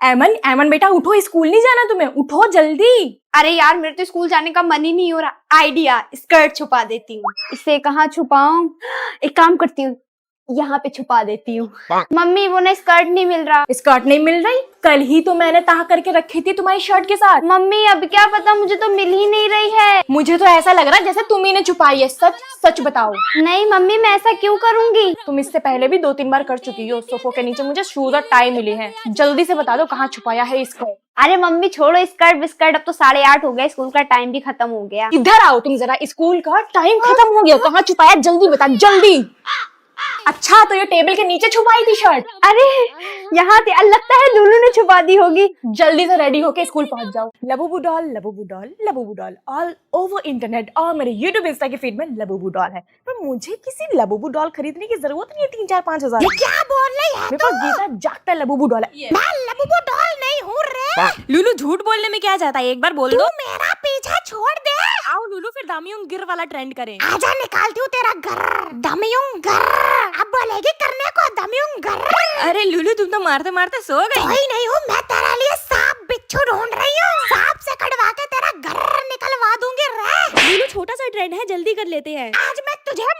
एमन एमन बेटा उठो, स्कूल नहीं जाना तुम्हें, उठो जल्दी। अरे यार मेरे तो स्कूल जाने का मन ही नहीं हो रहा। आइडिया, स्कर्ट छुपा देती हूँ। इसे कहाँ छुपाऊं? एक काम करती हूँ, यहाँ पे छुपा देती हूँ। मम्मी वो ना स्कर्ट नहीं मिल रहा। स्कर्ट नहीं मिल रही? कल ही तो मैंने तह करके रखी थी तुम्हारी शर्ट के साथ। मम्मी अब क्या पता, मुझे तो मिल ही नहीं रही है। मुझे तो ऐसा लग रहा है जैसे तुम ही ने छुपाई है। सच सच बताओ। नहीं मम्मी मैं ऐसा क्यों करूंगी? तुम इससे पहले भी 2-3 बार कर चुकी हो। सोफो के नीचे मुझे शूज और टाई मिली है। जल्दी से बता दो कहाँ छुपाया है इसको। अरे मम्मी छोड़ो स्कर्ट बिस्कर्ट, अब तो 8:30 हो गया, स्कूल का टाइम भी खत्म हो गया। इधर आओ तुम जरा, स्कूल का टाइम खत्म हो गया, कहाँ छुपाया जल्दी बता जल्दी। अच्छा तो ये टेबल के नीचे छुपाई थी शर्ट? अरे यहाँ थी, लगता है लूलू ने छुपा दी होगी। जल्दी से रेडी होके स्कूल पहुंच जाओ। Labubu doll Labubu doll Labubu doll all over internet और मेरे यूट्यूब इंस्टा के फीड में लबूबू डॉल है, पर मुझे किसी लबूबू डॉल खरीदने की जरूरत नहीं है 3-4-5 हजार। क्या बोल रही है? मेरे पास गीता जागता लबूबू डॉल है। मैं लबूबू डॉल नहीं हूँ रे। लूलू झूठ बोलने में क्या जाता है, एक बार बोल दो। मेरा पीछा छोड़ दे। आओ लूलू फिर दामियों गिर वाला ट्रेंड करें। आजा निकालती हूँ तेरा घर, दमियों घर। अब बोलेगी करने को दमियों घर। अरे लूलू तुम तो मारते मारते सो गई। कोई नहीं हूँ मैं, तेरे लिए सांप बिच्छू ढूंढ रही हूँ। सांप से कटवा के तेरा घर निकलवा दूंगी रे। लूलू छोटा सा ट्रेंड है, जल्दी कर लेते हैं। आज मैं तुझे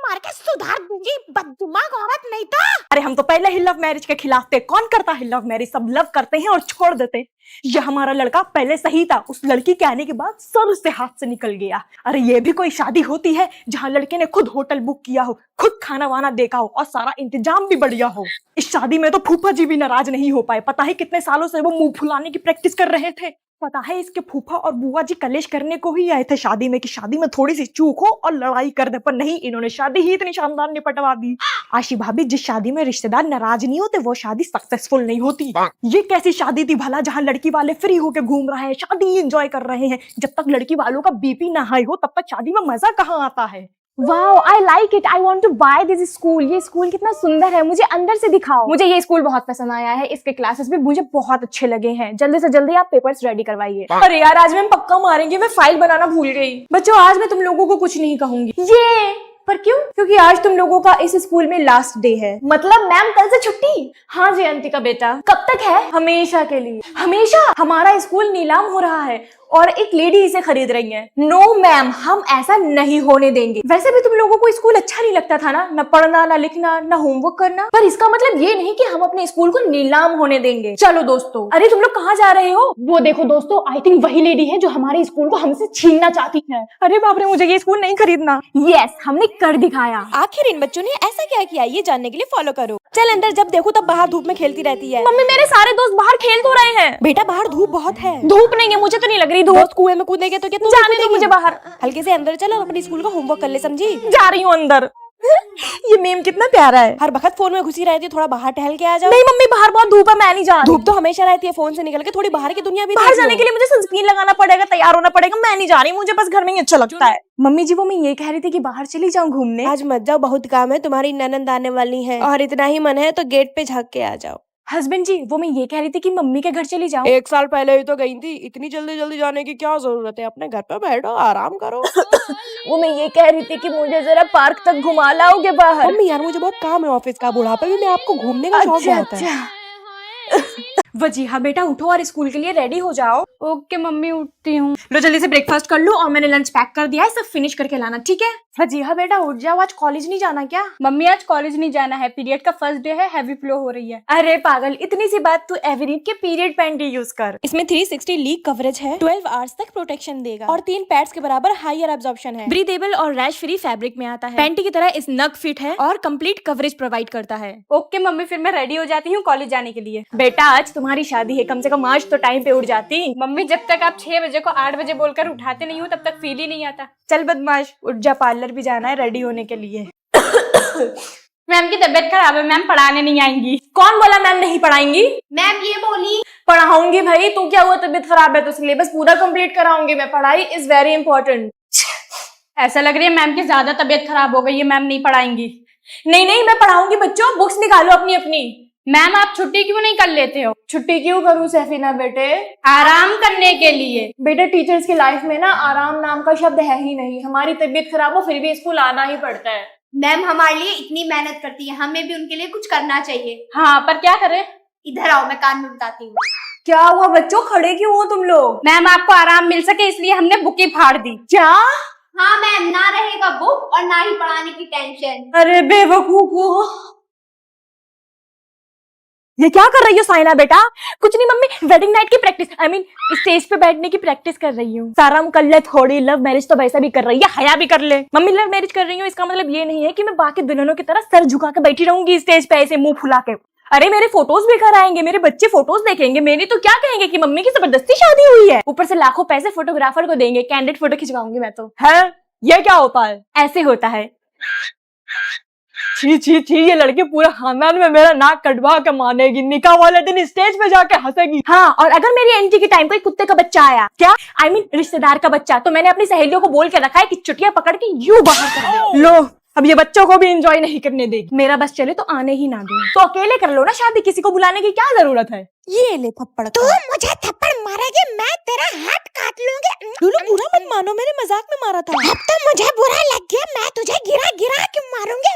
मार के सुधार दूंगी, बददिमाग औरत नहीं तो। अरे हम तो पहले ही लव मैरिज के खिलाफ थे। कौन करता है लव मैरिज? सब लव करते हैं और छोड़ देते हैं। यह हमारा लड़का पहले सही था, उस लड़की के आने के बाद सब उससे हाथ से निकल गया। अरे ये भी कोई शादी होती है जहाँ लड़के ने खुद होटल बुक किया हो, खुद खाना वाना देखा हो और सारा इंतजाम भी बढ़िया हो। इस शादी में तो फूफा जी भी नाराज नहीं हो पाए। पता है कितने सालों से वो मुंह फुलाने की प्रैक्टिस कर रहे थे। पता है इसके फूफा और बुआ जी कलेश करने को ही आए थे शादी में, कि शादी में थोड़ी सी चूक हो और लड़ाई कर दे, पर नहीं, इन्होंने शादी ही इतनी शानदार निपटवा दी। आशी भाभी, जिस शादी में रिश्तेदार नाराज नहीं होते वो शादी सक्सेसफुल नहीं होती। ये कैसी शादी थी भला जहाँ लड़की वाले फ्री होके घूम रहे हैं, शादी एंजॉय कर रहे हैं। जब तक लड़की वालों का बीपी ना हाई हो तब तक शादी में मजा कहाँ आता है। Wow I like it, I want to buy this school. ये स्कूल कितना सुंदर है, मुझे अंदर से दिखाओ। मुझे ये स्कूल बहुत पसंद आया है, इसके क्लासेस भी मुझे बहुत अच्छे लगे हैं। जल्दी से जल्दी आप पेपर्स रेडी करवाइए। अरे यार आज मैम पक्का मारेंगे, मैं फाइल बनाना भूल गई। बच्चों आज मैं तुम लोगों को कुछ नहीं कहूंगी। ये पर क्यों? क्योंकि आज तुम लोगों का इस स्कूल में लास्ट डे है। मतलब मैम कल से छुट्टी? हाँ जी आंटी का बेटा। कब तक है? हमेशा के लिए। हमेशा? हमारा स्कूल नीलाम हो रहा है और एक लेडी इसे खरीद रही है। नो मैम, हम ऐसा नहीं होने देंगे। वैसे भी तुम लोगों को स्कूल अच्छा नहीं लगता था ना, न पढ़ना न लिखना न होमवर्क करना, पर इसका मतलब ये नहीं कि हम अपने स्कूल को नीलाम होने देंगे। चलो दोस्तों। अरे तुम लोग कहाँ जा रहे हो? वो देखो दोस्तों, आई थिंक वही लेडी है जो हमारे स्कूल को हमसे छीनना चाहती है। अरे बाप रे, मुझे ये स्कूल नहीं खरीदना। यस, हमने कर दिखाया। आखिर इन बच्चों ने ऐसा क्या किया, ये जानने के लिए फॉलो करो। चल अंदर, जब देखो तब बाहर धूप में खेलती रहती है। मम्मी मेरे सारे दोस्त बाहर खेल तो रहे हैं। बेटा बाहर धूप बहुत है। धूप नहीं है, मुझे तो नहीं लग रही धूप। दोस्त कुएं में कूदेंगे तो क्या तुम जाने दो कूदेंगी? मुझे बाहर। हल्के से अंदर चलो, अपने स्कूल का होमवर्क कर ले, समझी? जा रही हूँ अंदर। ये मेम कितना प्यारा है। हर वक्त फोन में घुसी रहती है, थोड़ा बाहर टहल के आ जाओ। नहीं मम्मी, बाहर बहुत धूप है, मैं नहीं जा रही। धूप तो हमेशा रहती है, फोन से निकल के थोड़ी बाहर की दुनिया भी बाहर देख जाने लो। के लिए मुझे सनस्क्रीन लगाना पड़ेगा, तैयार होना पड़ेगा। मैं नहीं जा रही, मुझे बस घर में ही अच्छा लगता है। मम्मी जी वो मैं ये कह रही थी कि बाहर चली जाऊं घूमने। आज मत जाओ, बहुत काम है, तुम्हारी ननंद आने वाली है और इतना ही मन है तो गेट पे झाँक के आ जाओ। हस्बैंड जी वो मैं ये कह रही थी कि मम्मी के घर चली जाऊं। 1 साल पहले ही तो गई थी, इतनी जल्दी जल्दी जाने की क्या जरूरत है? अपने घर पे बैठो, आराम करो। वो मैं ये कह रही थी कि मुझे जरा पार्क तक घुमा लाओगे बाहर। मम्मी यार मुझे बहुत काम है ऑफिस का, बुढ़ापे में मैं आपको घूमने का शौक बहुत है। वजीहा बेटा उठो और स्कूल के लिए रेडी हो जाओ। ओके मम्मी उठती हूँ। लो जल्दी से ब्रेकफास्ट कर लो और मैंने लंच पैक कर दिया है, सब फिनिश करके लाना, ठीक है? वजीहा बेटा उठ जाओ, आज कॉलेज नहीं जाना क्या? मम्मी आज कॉलेज नहीं जाना है, पीरियड का फर्स्ट डे है, हैवी फ्लो हो रही है। अरे पागल, इतनी सी बात तू एवरीड के पीरियड पैंट यूज कर। इसमें 360 लीक कवरेज है, 12 आवर्स तक प्रोटेक्शन देगा और 3 पैड्स के बराबर हायर एब्जॉर्प्शन है। ब्रीदेबल और रैश फ्री फैब्रिक में आता है। पैंटी की तरह इस नग फिट है और कंप्लीट कवरेज प्रोवाइड करता है। ओके मम्मी फिर मैं रेडी हो जाती हूँ कॉलेज जाने के लिए। बेटा आज तुम्हारी शादी है, कम से कम आज तो टाइम पे उठ जाती। मम्मी जब तक आप 6 बजे को 8 बजे बोलकर उठाते नहीं हो तब तक फील ही नहीं आता। चल बदमाश उठ जा, पार्लर भी जाना है रेडी होने के लिए। मैम की तबीयत खराब है, मैम पढ़ाने नहीं आएंगी। कौन बोला मैम नहीं पढ़ाएंगी? मैम ये बोली। पढ़ाऊंगी भाई, तू क्या हुआ तबीयत खराब है तो सिलेबस पूरा कंप्लीट कराऊंगी मैं। पढ़ाई इज वेरी इंपॉर्टेंट। ऐसा लग रही है मैम की ज्यादा तबीयत खराब हो गई है, मैम नहीं पढ़ाएंगी। नहीं नहीं मैं पढ़ाऊंगी बच्चों, बुक्स निकालो अपनी अपनी। मैम आप छुट्टी क्यों नहीं कर लेते हो? छुट्टी क्यों करूं सैफीना बेटे? आराम करने के लिए। बेटे टीचर्स की लाइफ में ना आराम नाम का शब्द है ही नहीं। हमारी तबीयत खराब हो फिर भी स्कूल आना ही पड़ता है। मैम हमारे लिए इतनी मेहनत करती है, हमें भी उनके लिए कुछ करना चाहिए। हाँ पर क्या करें? इधर आओ, मैं कान में बताती हूँ। क्या हुआ बच्चों, खड़े क्यों हो तुम लोग? मैम आपको आराम मिल सके इसलिए हमने बुक ही फाड़ दी। क्या? हाँ मैम, ना रहेगा बुक और ना ही पढ़ाने की टेंशन। अरे बेवकूफ हो, ये क्या कर रही हो साइना बेटा? कुछ नहीं मम्मी, वेडिंग नाइट की प्रैक्टिस, आई मीन स्टेज पे बैठने की प्रैक्टिस कर रही हूँ। शर्म कर ले थोड़ी, लव मैरिज तो वैसा भी कर रही है, हया भी कर ले। मम्मी लव मैरिज कर रही हूँ इसका मतलब ये नहीं है कि मैं बाकी दुल्हनों की तरह सर झुका के बैठी रहूंगी स्टेज पे ऐसे मुंह फुला के। अरे मेरे फोटोज भी घर आएंगे, मेरे बच्चे फोटोज देखेंगे, मेरी तो क्या कहेंगे कि मम्मी की जबरदस्ती शादी हुई है। ऊपर से लाखों पैसे फोटोग्राफर को देंगे, कैंडिड फोटो खिंचवाऊंगी मैं तो। है ये क्या होता है? ऐसे होता है। छी छी छी, ये लड़की पूरे खानदान में मेरा नाक कटवा के मानेगी, निकाह वाले दिन स्टेज पे जाके हंसेगी। हाँ, और अगर मेरी एंट्री के टाइम कोई कुत्ते का बच्चा आया, क्या आई मीन रिश्तेदार का बच्चा, तो मैंने अपनी सहेलियों को बोल के रखा है कि चुटिया पकड़ के यूं बाहर कर दे। लो, अब ये बच्चों को भी एंजॉय नहीं करने देगी। मेरा बस चले तो आने ही ना दूं। तो अकेले कर लो ना शादी, किसी को बुलाने की क्या जरूरत है? ये ले थप्पड़। तू मुझे थप्पड़ मारेगी, मैं तेरा हाथ काट लूंगी। लूलू बुरा मत मानो, मैंने मजाक में मारा था। अब तो मुझे बुरा लग गया, मैं तुझे गिरा गिरा के मारूंगी,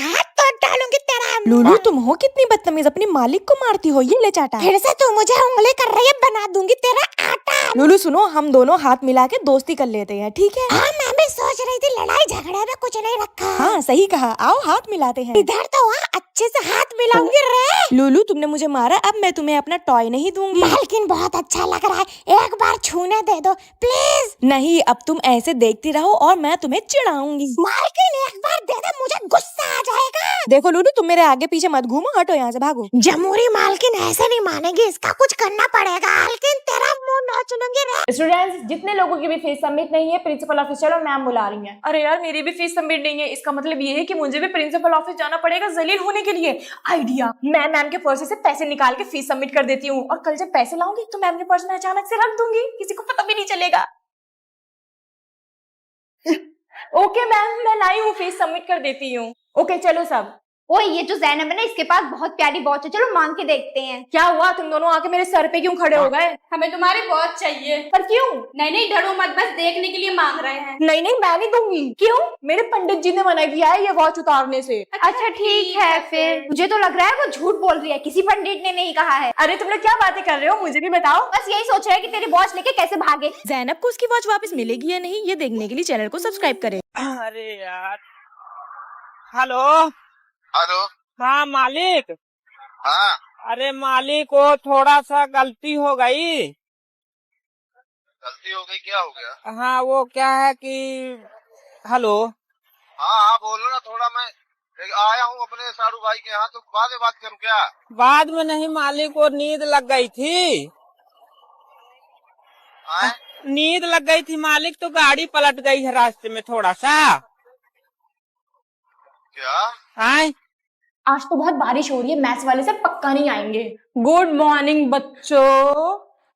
हाथ तोड़ डालूंगी तेरा। लूलू तुम हो कितनी बदतमीज, अपनी मालिक को मारती हो। ये ले चाटा। फिर से तू मुझे उंगली कर रही है, बना दूंगी तेरा आटा। लूलू सुनो, हम दोनों हाथ मिला के दोस्ती कर लेते हैं, ठीक है? हाँ मैं भी सोच रही थी, लड़ाई झगड़े में कुछ नहीं रखा। हाँ सही कहा, आओ हाथ मिलाते हैं। इधर तो वहाँ अच्छे से हाथ मिलाऊंगी रे। लूलू तुमने मुझे मारा, अब मैं तुम्हें अपना टॉय नहीं दूंगी। मालकिन बहुत अच्छा लग रहा है, एक बार छूने दे दो प्लीज। नहीं, अब तुम ऐसे देखती रहो और मैं तुम्हें चिढ़ाऊंगी। मालकिन एक बार दे दे, मुझे गुस्सा आ जाएगा। देखो लूलू, तुम मेरे आगे पीछे मत घूमो, हटो यहाँ से, भागो। जमूरी मालकिन ऐसे नहीं मानेगी, इसका कुछ करना पड़ेगा। मालकिन तेरा मुंह नोच लूंगी रे। स्टूडेंट्स, जितने लोगों की भी फीस सबमिट नहीं है, प्रिंसिपल ऑफिसर और मैम बुला रही हैं। अरे यार मेरी भी फीस सबमिट नहीं है, इसका मतलब ये है कि मुझे भी प्रिंसिपल ऑफिस जाना पड़ेगा जलील होने के लिए। आइडिया, मैं मैम के पर्स से पैसे निकाल के फीस सबमिट कर देती हूँ, और कल जब पैसे लाऊंगी तो मैम के पर्स में अचानक से रख दूंगी, किसी को पता भी नहीं चलेगा। ओके मैम, मैं लाई हूँ, फीस सबमिट कर देती हूँ। ओके चलो सब। ओए ये जो जैनब है ना, इसके पास बहुत प्यारी वॉच है, चलो मांग के देखते हैं। क्या हुआ, तुम दोनों आके मेरे सर पे क्यों खड़े हो गए? हमें तुम्हारी वॉच चाहिए। पर क्यों? नहीं नहीं डरो मत, बस देखने के लिए मांग रहे हैं। नहीं नहीं, मैं नहीं दूंगी। क्यों? मेरे पंडित जी ने मना किया है ये वॉच उतारने से। अच्छा ठीक है फिर। मुझे तो लग रहा है वो झूठ बोल रही है, किसी पंडित ने नहीं कहा है। अरे तुम लोग क्या बातें कर रहे हो, मुझे भी बताओ। बस यही सोच रहे हैं कि तेरी वॉच लेके कैसे भागे। जैनब को उसकी वॉच वापस मिलेगी या नहीं, ये देखने के लिए चैनल को सब्सक्राइब करें। अरे यार, हेलो। हेलो। हाँ मालिक। हाँ अरे मालिक, वो थोड़ा सा गलती हो गई। गलती हो गई, क्या हो गया? हाँ वो क्या है कि हेलो। हाँ हाँ बोलो ना, थोड़ा मैं आया हूँ अपने सारू भाई के यहाँ, तो बाद में बात करूँ क्या? बाद में नहीं मालिक, वो नींद लग गई थी। आए? नींद लग गई थी मालिक, तो गाड़ी पलट गई है रास्ते में थोड़ा सा। क्या? हाँ आज तो बहुत बारिश हो रही है, मैथ्स वाले सर पक्का नहीं आएंगे। गुड मॉर्निंग बच्चों।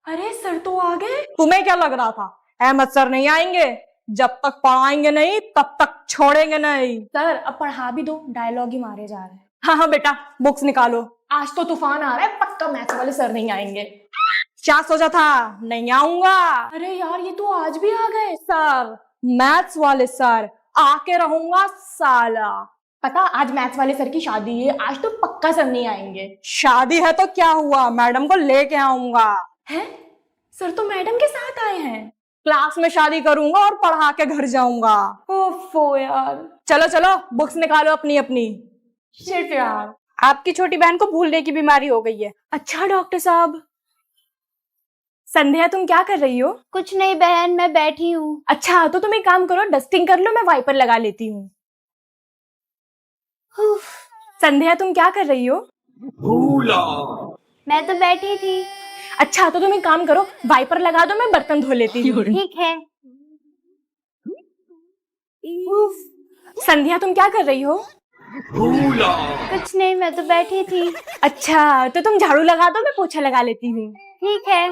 अरे सर तो आ गए। तुम्हें क्या लग रहा था अहमद सर नहीं आएंगे? जब तक पढ़ाएंगे नहीं तब तक छोड़ेंगे नहीं। सर अब पढ़ा भी दो, डायलॉग ही मारे जा रहे हैं। हाँ हाँ बेटा, बुक्स निकालो, आज तो तूफान आ रहा है, पक्का मैथ्स वाले सर नहीं आएंगे। क्या सोचा था नहीं आऊंगा? अरे यार ये तो आज भी आ गए सर, मैथ्स वाले सर। आके रहूंगा साला। पता आज मैथ्स वाले सर की शादी है, आज तो पक्का सर नहीं आएंगे। शादी है तो क्या हुआ, मैडम को लेके आऊंगा। है सर तो मैडम के साथ आए हैं। क्लास में शादी करूंगा और पढ़ा के घर जाऊंगा। ओफो यार। चलो चलो बुक्स निकालो अपनी अपनी। शिट यार, आपकी छोटी बहन को भूलने की बीमारी हो गई है। अच्छा डॉक्टर साहब। संध्या तुम क्या कर रही हो? कुछ नहीं बहन, मैं बैठी हूँ। अच्छा तो तुम एक काम करो, डस्टिंग कर लो, मैं वाइपर लगा लेती हूँ। संध्या तुम क्या कर रही हो? मैं तो बैठी थी। अच्छा तो तुम एक काम करो, वाइपर लगा दो, मैं बर्तन धो लेती हूँ। ठीक है। संध्या तुम क्या कर रही हो? कुछ नहीं, मैं तो बैठी थी। अच्छा तो तुम झाड़ू लगा दो, मैं पोछा लगा लेती हूँ। ठीक है।